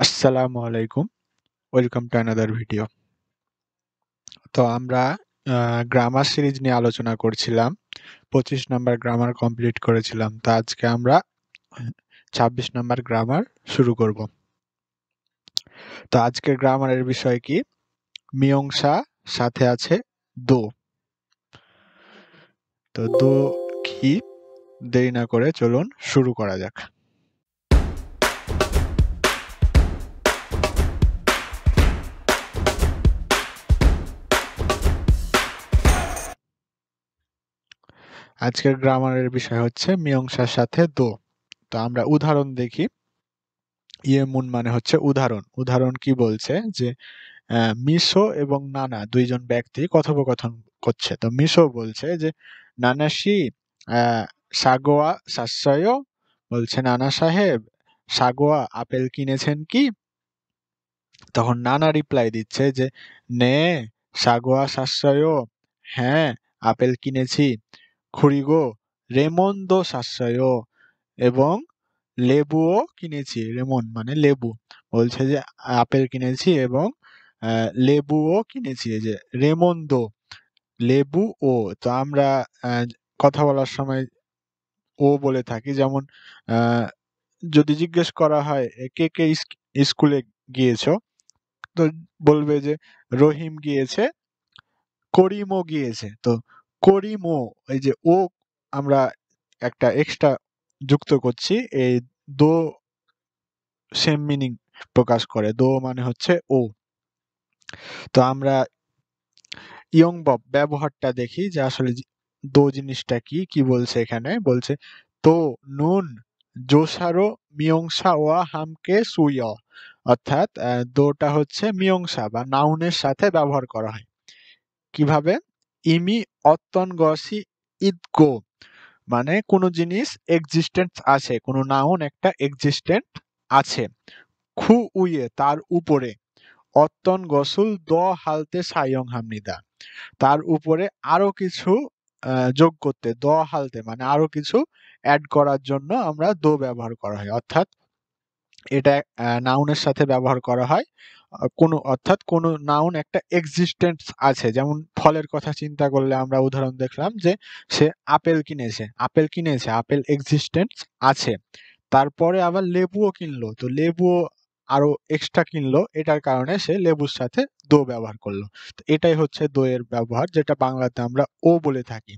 আসসালামু আলাইকুম। Welcome to another video. তো আমরা গ্রামার সিরিজ নিয়ে আলোচনা করছিলাম। 25 নাম্বার গ্রামার কমপ্লিট করেছিলাম। তো আজকে আমরা 26 নাম্বার গ্রামার শুরু করব। তো আজকের গ্রামারের বিষয় কি? মীমাংসা সাথে আছে দো। তো দো কি? দেরি না করে চলুন শুরু করা যাক। আজকের গ্রামারের বিষয় হচ্ছে মীমাংসার সাথে দো। তো আমরা উদাহরণ দেখি। ইয়েমুন মানে হচ্ছে উদাহরণ। উদাহরণ কি বলছে যে মিশো এবং নানা দুইজন ব্যক্তি কথোপকথন করছে। তো মিশো বলছে যে নানাশি সাগোয়া সাশ্রয়, বলছে নানা সাহেব সাগোয়া আপেল কিনেছেন কি? তখন নানা রিপ্লাই দিচ্ছে যে নে সাগোয়া সাশ্রয়, হ্যাঁ আপেল কিনেছি। খুড়িগো রেমন্দো সাশ্রয়, এবং লেবুও কিনেছি। রেমন মানে লেবু, বলছে যে আপেল কিনেছি এবং লেবুও কিনেছি। এই যে রেমন্দো, লেবু ও। তো আমরা কথা বলার সময় ও বলে থাকি। যেমন যদি জিজ্ঞেস করা হয় কে কে স্কুলে গিয়েছো, তো বলবে যে রহিম গিয়েছে, করিমও গিয়েছে। তো করিমও, এই যে ও আমরা একটা এক্সট্রা যুক্ত করছি। এই দো সেম মিনিং প্রকাশ করে। দো মানে হচ্ছে ও। তো আমরা ইয়ংবব ব্যবহারটা দেখি যে আসলে দো জিনিসটা কি কি বলছে এখানে। বলছে তো নুন জোসারো মিয়ংসা ওয়া হামকে সুইয়, অর্থাৎ দোটা হচ্ছে মিয়ংসা বা নাউনের সাথে ব্যবহার করা হয়। কিভাবে? ইমি অত্তন গসি ইদগো, মানে কোনো জিনিস এক্সিস্টেন্স আছে, কোনো নাউন একটা এক্সিস্টেন্ট আছে। খু উইয়ে তার উপরে, অত্তন গসুল দ হালতে সায়ং হামনিদা, তার উপরে আরো কিছু যোগ করতে, দ হালতে মানে আরো কিছু অ্যাড করার জন্য আমরা দো ব্যবহার করা হয়। অর্থাৎ এটা নাউনের সাথে ব্যবহার করা হয়। অর্থাৎ কোনো নাউন একটা এক্সিস্টেন্স আছে। যেমন ফলের কথা চিন্তা করলে আমরা উদাহরণ দেখলাম যে সে আপেল কিনেছে। আপেল কিনেছে, আপেল এক্সিস্টেন্স আছে। তারপরে আবার লেবুও কিনলো। তো লেবুও আরো এক্সট্রা কিনলো, এটার কারণে সে লেবুর সাথে দো ব্যবহার করলো। তো এটাই হচ্ছে দো এর ব্যবহার, যেটা বাংলাতে আমরা ও বলে থাকি।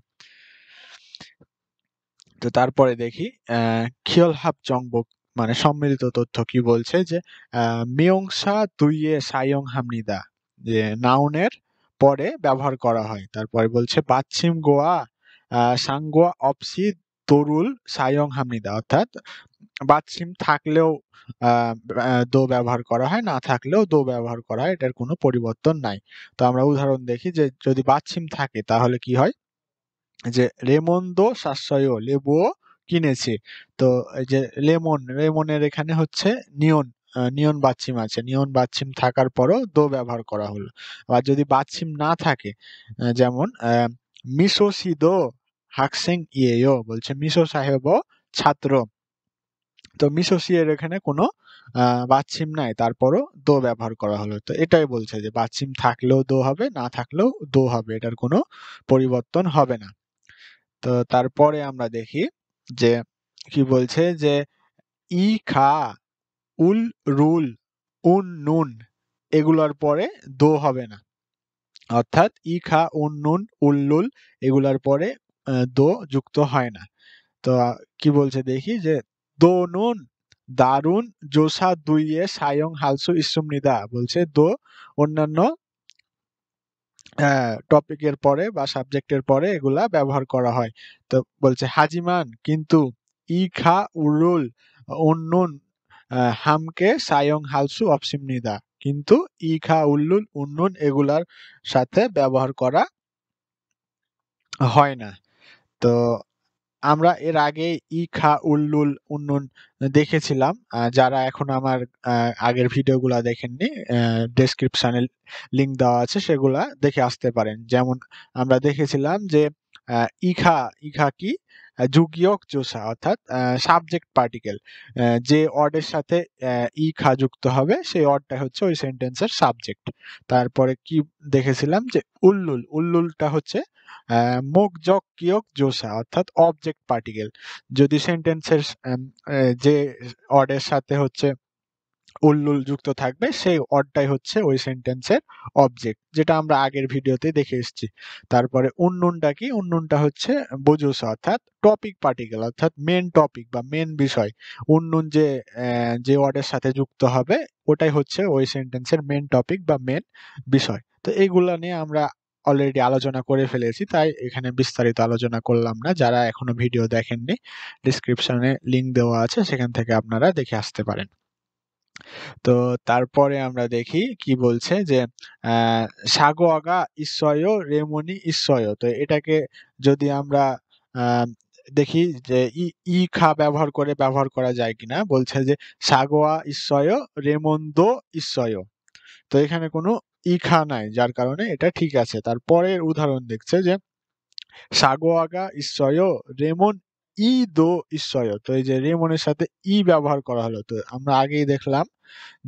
তো তারপরে দেখি খিয়লহাব জংবক মানে সম্মিলিত তথ্য কি বলছে যে মিয়ংসা দুইয়ে সায়ং হামনিদা, যে নাউনের পরে ব্যবহার করা হয়। তারপরে বলছে বাচ্ছিম গোয়া সাংগোয়া অপসি তরুল সায়ং হামনিদা, অর্থাৎ বাচ্ছিম থাকলেও দো ব্যবহার করা হয়, না থাকলেও দো ব্যবহার করা হয়, এটার কোনো পরিবর্তন নাই। তো আমরা উদাহরণ দেখি যে যদি বাচ্ছিম থাকে তাহলে কি হয়, যে রেমন্দো সাশ্রয় লেবুও কিনেছে। তো এই যে লেমনের এখানে হচ্ছে নিয়ন, নিয়ন বাচ্ছিম আছে। নিয়ন বাচ্ছিম থাকার পরও দো ব্যবহার করা হলো। আবার যদি বাচ্ছিম না থাকে, যেমন মিশো সিদো হাকসেং ইয়েও, বলছে মিশো সাহেবও ছাত্র। তো মিশো সি এর এখানে কোনো বাচ্ছিম নাই, তারপরও দো ব্যবহার করা হলো। তো এটাই বলছে যে বাচ্ছিম থাকলেও দো হবে, না থাকলেও দো হবে, এটার কোনো পরিবর্তন হবে না। তো তারপরে আমরা দেখি যে কি বলছে যে ই খা উল রুল উন নুন এগুলার পরে দো হবে না। অর্থাৎ ই খা উন নুন উল্লুল এগুলার পরে দো যুক্ত হয় না। তো কি বলছে দেখি যে দো নুন দারুন জোসা দুইয়ে সায়ং হালসু ইসুমনিদা, বলছে দো অন্যান্য টপিকের পরে বা সাবজেক্টের পরে এগুলা ব্যবহার করা হয়। তো বলছে হাজিমান কিন্তু ই খা উরুল উন্নুন হামকে সায়ং হালসু অপসিমনিদা, কিন্তু ই খা উল্লুল উন্নুন এগুলার সাথে ব্যবহার করা হয় না। তো আমরা এর আগে ই খা উল্লুল উন্নুন দেখেছিলাম। যারা এখন আমার আগের ভিডিওগুলা দেখেননি, ডেসক্রিপশনে লিংক দেওয়া আছে, সেগুলা দেখে আসতে পারেন। যেমন আমরা দেখেছিলাম যে ইখা ইখা কি যুগীয়ক জোসা অর্থাৎ সাবজেক্ট পার্টিকেল। যে ওয়ার্ডের সাথে ইখা যুক্ত হবে সেই ওয়ার্ডটা হচ্ছে ওই সেন্টেন্সের সাবজেক্ট। তারপরে কি দেখেছিলাম যে উল্লুল, উল্লুলটা হচ্ছে মোকজক কিয়ক জোসা অর্থাৎ অবজেক্ট পার্টিকেল। যদি সেন্টেন্সের যে ওয়ার্ডের সাথে হচ্ছে উল্লুল যুক্ত থাকবে সেই ওয়ার্ডটাই হচ্ছে ওই সেন্টেন্সের অবজেক্ট, যেটা আমরা আগের ভিডিওতে দেখে এসেছি। তারপরে উন্নুনটা কি? উন্নুনটা হচ্ছে বোজুসা অর্থাৎ টপিক পার্টিকেল অর্থাৎ মেন টপিক বা মেন বিষয়। উন্নুন যে ওয়ার্ডের সাথে যুক্ত হবে ওটাই হচ্ছে ওই সেন্টেন্সের মেন টপিক বা মেন বিষয়। তো এইগুলা নিয়ে আমরা অলরেডি আলোচনা করে ফেলেছি, তাই এখানে বিস্তারিত আলোচনা করলাম না। যারা এখনো ভিডিও দেখেননি, ডিসক্রিপশনে লিংক দেওয়া আছে, সেখান থেকে আপনারা দেখে আসতে পারেন। তো তারপরে আমরা দেখি কি বলছে যে সাগোয়াগা ইসয় রেমনি ইসয়। তো এটাকে যদি আমরা দেখি যে ই খা ব্যবহার করা যায় কিনা, বলছে যে সাগোয়া ইসয় রেমন্দো ইসয়। তো এখানে কোনো ই খা নাই, যার কারণে এটা ঠিক আছে। তারপরের উদাহরণ দেখছে যে সাগোয়াগা ইসয় রেমন ই দো ইসয়। তো এই যে রেমনের সাথে ই ব্যবহার করা হলো, তো আমরা আগেই দেখলাম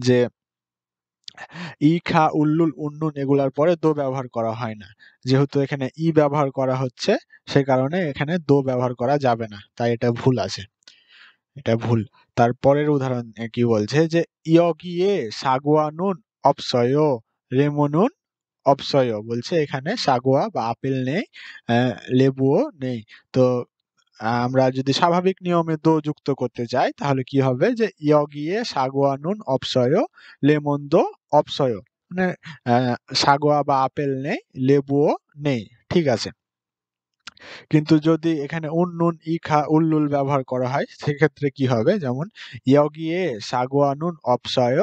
যে ই, খা, উল্লুল, উন্নুন এগুলার পরে দো ব্যবহার করা হয় না। যেহেতু এখানে ই ব্যবহার করা হচ্ছে সে কারণে এখানে দো ব্যবহার করা যাবে না, তাই এটা ভুল আছে, এটা ভুল। তারপরের উদাহরণ কি বলছে যে ইয়গিয়ে সাগুয়ানুন অপসয় রেমনুন অপসয়। বলছে এখানে সাগুয়া বা আপেল নেই, লেবুও নেই। তো আমরা যদি স্বাভাবিক নিয়মে দো যুক্ত করতে চাই তাহলে কি হবে যে ইয়গিয়ে সাগুয়ানুন অপসয় লেমন্দো অপসয়, মানে সাগুয়া বা আপেল নেই, লেবুও নেই, ঠিক আছে। কিন্তু যদি এখানে উন্নুন ইখা উল্লুল ব্যবহার করা হয় সেক্ষেত্রে কি হবে, যেমন ইয়গিয়ে সাগুয়ানুন অপসয়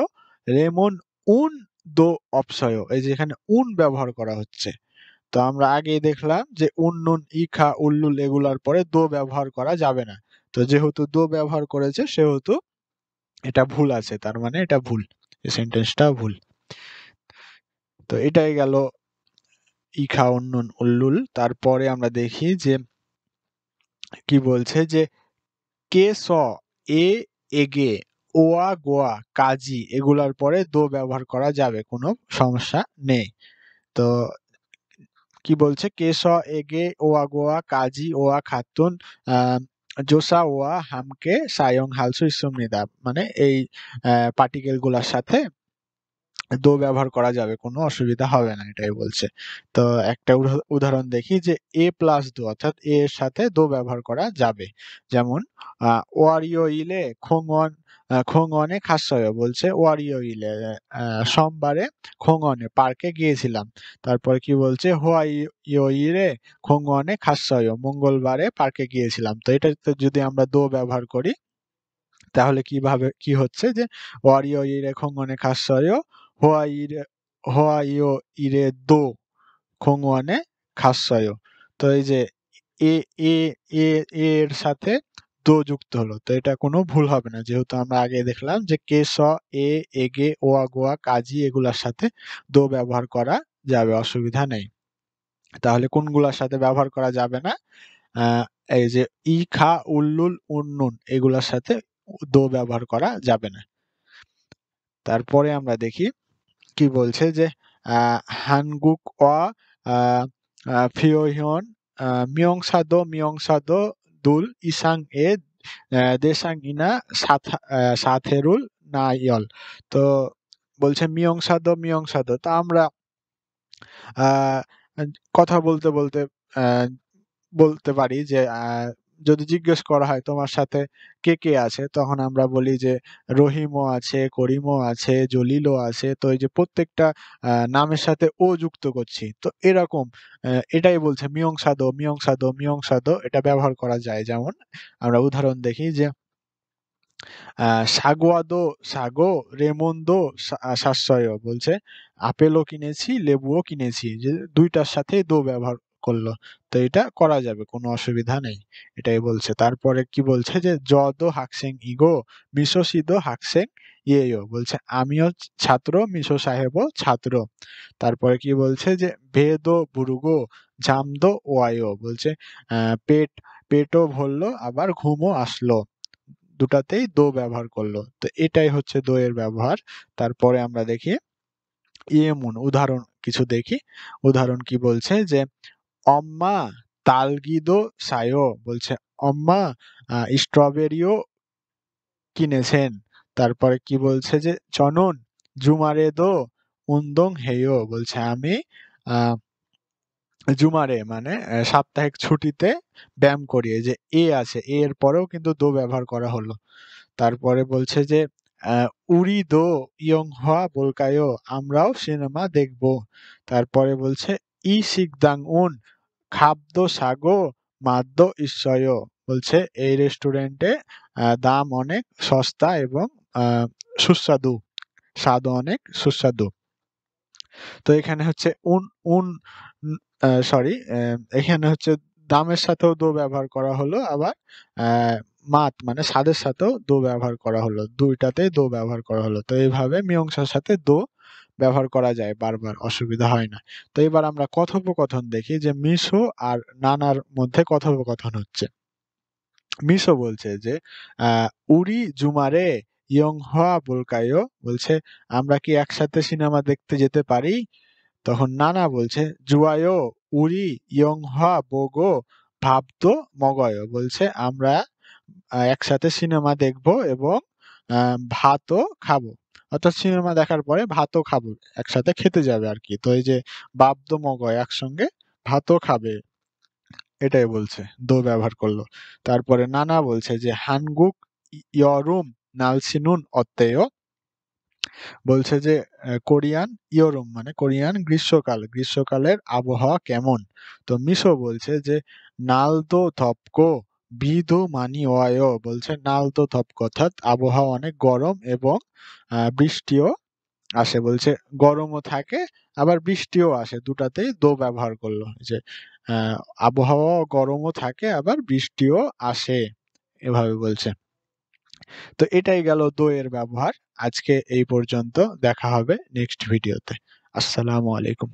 লেমন উন দো অপসয়। এই যে এখানে উন ব্যবহার করা হচ্ছে। তো আমরা আগেই দেখলাম যে উন্নুন ইখা উল্লুল এগুলার পরে দো ব্যবহার করা যাবে না। তো যেহেতু দো ব্যবহার করেছে সেহেতু এটা ভুল আছে, তার মানে এটা ভুল, এই সেন্টেন্সটা ভুল। তো এটাই গেল ইখা উন্নুন উল্লুল। তারপরে আমরা দেখি যে কি বলছে যে কে স এ এগে ওয়া গোয়া কাজি এগুলার পরে দো ব্যবহার করা যাবে, কোনো সমস্যা নেই। তো কি বলছে কেশ এগে ওয়া গোয়া কাজি ওয়া খাতুন জোসা ওয়া হামকে সায়ং হালসু ইসুমনিদা, মানে এই পার্টিকেল গুলার সাথে দো ব্যবহার করা যাবে, কোনো অসুবিধা হবে না, এটাই বলছে। তো একটা উদাহরণ দেখি যে এ প্লাস দো অর্থাৎ এ এর সাথে দো ব্যবহার করা যাবে। যেমন ওয়ারিও ইলে খোংওয়ান খোংওয়ানে খাসয়। বলছে ওয়ারিও ইলে সোমবারে খোংওয়ানে পার্কে গিয়েছিলাম। তারপরে কি বলছে হোয়াইও ইলে খোংওয়ানে খাসয় মঙ্গলবারে পার্কে গিয়েছিলাম। তো এটাতে যদি আমরা দো ব্যবহার করি তাহলে কিভাবে কি হচ্ছে যে ওয়ারিও ইরে খোংওয়ানে খাসয় হোয়াইরে হোয়াইও ইরে দো খোংওয়ানে খাসয়। তো এই যে এ এ এ এর সাথে দো যুক্ত হলো, তো এটা কোনো ভুল হবে না, যেহেতু আমরা আগে দেখলাম যে কে স এ এগে ওয়া গোয়া কাজি এগুলার সাথে দো ব্যবহার করা যাবে, অসুবিধা নেই। তাহলে কোনগুলার সাথে ব্যবহার করা যাবে না? আহ এই যে ই খা উল্লুল উন্নুন এগুলার সাথে দো ব্যবহার করা যাবে না। তারপরে আমরা দেখি কি বলছে যে হানগুক অ ফিওহিয়ন মিয়ংসাদো দুল ইসাং এ দেশাং ইনা সাথেরুল নাইয়ল। তো বলছে মিয়ংসাদো। তা আমরা আহ কথা বলতে বলতে আহ বলতে পারি যে যদি জিজ্ঞেস করা হয় তোমার সাথে কে কে আছে, তখন আমরা বলি যে রহিমও আছে, করিমও আছে, জলিলও আছে। তো এই যে প্রত্যেকটা নামের সাথে ও যুক্ত করছি, তো এরকম এটাই বলছে মিয়ংসাদো এটা ব্যবহার করা যায়। যেমন আমরা উদাহরণ দেখি যে সাগুয়াদো সাগো রেমন্দো সাশ্রয়। বলছে আপেলও কিনেছি লেবুও কিনেছি, যে দুইটার সাথে দো ব্যবহার করলো, তো এটা করা যাবে, কোনো অসুবিধা নেই, এটাই বলছে। তারপরে কি বলছে যে জদো হাকসেং ইগো মিশোসিদো হাকসেং ইয়েও। বলছে আমিও ছাত্র, মিশো সাহেবও ছাত্র। তারপরে কি বলছে যে ভেদো বুরুগো ঝামদো ওয়ায়ো বলছে পেটও ভরলো আবার ঘুমও আসলো। দুটাতেই দো ব্যবহার করলো। তো এটাই হচ্ছে দো এর ব্যবহার। তারপরে আমরা দেখি ইয়েমুন উদাহরণ কিছু দেখি। উদাহরণ কি বলছে যে 엄마 딸기도 사요 বলছে 엄마 স্ট্রবেরিও কিনেছেন। তারপরে কি বলছে যে 저는 주말에도 운동해요 বলছে আমি আ জুমারে মানে সাপ্তাহিক ছুটিতে ব্যায়াম করি। এই যে আছে, এর পরেও কিন্তু দো ব্যবহার করা হলো। তারপরে বলছে যে আ "우리도 영화 볼까요?" আমরাও সিনেমা দেখব। তারপরে বলছে "이 식당은 খাদ্য সাগো মাদ্য ঈশ্বয়" বলছে এই রেস্টুরেন্টে দাম অনেক সস্তা এবং আ সুস্বাদু। স্বাদও অনেক সুস্বাদু। তো এখানে হচ্ছে উন উন উম সরি এখানে হচ্ছে দামের সাথেও দো ব্যবহার করা হলো। আবার অ্যা মানে স্বাদের সাথেও দো ব্যবহার করা হলো। ২ টাতেই দো ব্যবহার করা হলো। তো এইভাবে মীমাংসার সাথে দো ব্যবহার করা যায় বারবার, অসুবিধা হয় না। তো এবার আমরা কথোপকথন দেখি যে মিশো আর নানার মধ্যে কথোপকথন হচ্ছে। মিশো বলছে যে আ "우리 주말에 영화 볼까요?" বলছে, "আমরা কি একসাথে সিনেমা দেখতে যেতে পারি?" তখন নানা বলছে, "좋아요. 우리 영화 보고 밥도 먹어요." বলছে, "আমরা একসাথে সিনেমা দেখব এবং আ ভাতও খাবো।" অর্থাৎ সিনেমা দেখার পরে ভাতও খাবো। একসাথে খেতে যাবে আরকি। তো এই যে 밥도 먹어요 একসঙ্গে ভাতও খাবে। এটাই বলছে। দো ব্যবহার করল। তারপরে নানা বলছে যে, "한국 여름 날씨는 어때요?" বলছে যে কোরিয়ান ইয়োরুম মানে কোরিয়ান গ্রীষ্মকাল। গ্রীষ্মকালের আবহাওয়া কেমন? তো মিশো বলছে যে "날도 덥고 비도 많이 와요." বলছে "날도 덥고" অর্থাৎ আবহাওয়া অনেক গরম এবং বৃষ্টিও আসে। বলছে গরমও থাকে আবার বৃষ্টিও আসে। দুটাতেই দো ব্যবহার করল। যে আ আবহাওয়া গরমও থাকে আবার বৃষ্টিও আসে। এভাবে বলছে। তো এটাই গেল দো এর ব্যবহার। আজকে এই পর্যন্ত। দেখা হবে নেক্সট ভিডিওতে। আসসালামু আলাইকুম।